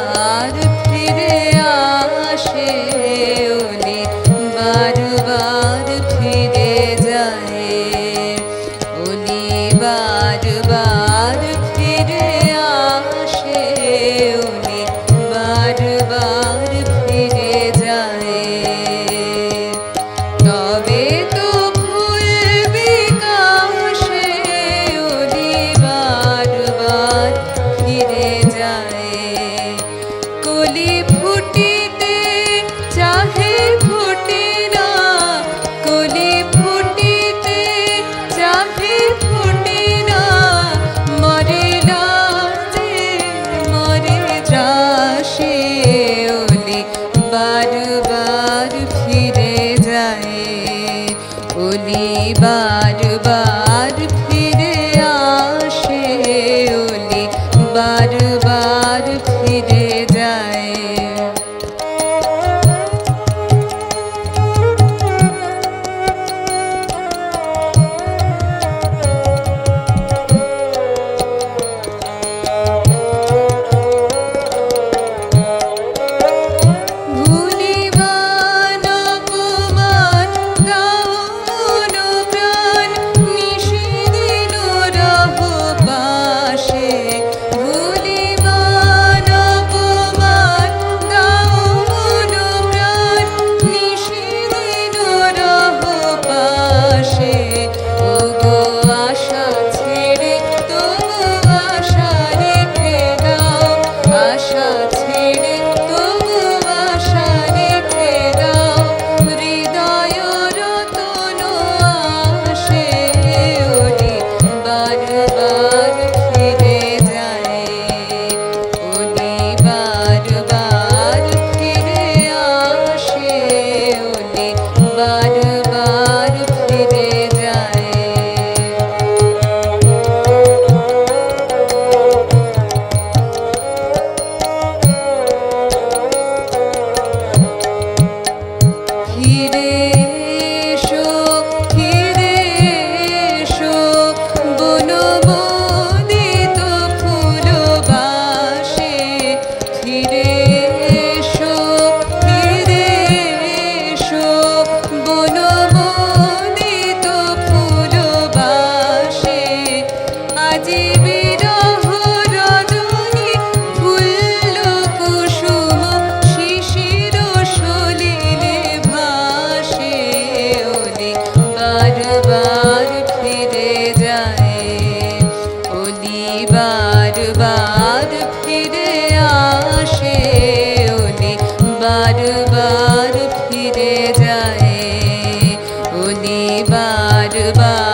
বার ফিরে আসে, ওলি বারবার ফিরে যায়, ওলি বারবার ফিরে আসে, ওলি বারবার ফিরে যায়। তবে তো ফুল বিকাশে ওলি বারবার ফিরে যায়, কলি ফুটিতে চাহে ফুটে না, কলি ফুটিতে চাহে ফুটে না, মরে লাজে মরে ত্রাসে, ওলি বারবার ফিরে যায়, ওলি বারবার ফিরে আসে, ওলি বারবার ফিরে যায়। ভুলিবার অপমান দাও মন প্রাণ, নিষেদিন রহ পাশে, ভুলিবার অপমান দাও মন প্রাণ, নিষেদিন রহ পাশে, ওগো আশা ছেড়ে তবু আশা রেখে দাও, আশা ছেড়ে তবু আশা রেখে দাও, হৃদয় রতন আসে, ওলি বারবার ফিরে যায়, ওলি বারবার ফিরে আসে, ওলি বারবার ফিরে যায়। ফিরে এসো, ফিরে এসো, বনমোদিত ফুলবাসে, ফিরে এসো, ফিরে এসো, বনমোদিত ফুলবাসে, আজি বিরহ রজনী ফুল্ল কুসুম শিশির সলিলে ভাসে, ওলি বারবার ফিরে যায়, ওলি বারবার ফিরে আসে, ওলি বারবার ফিরে যায়, ওলি বারবার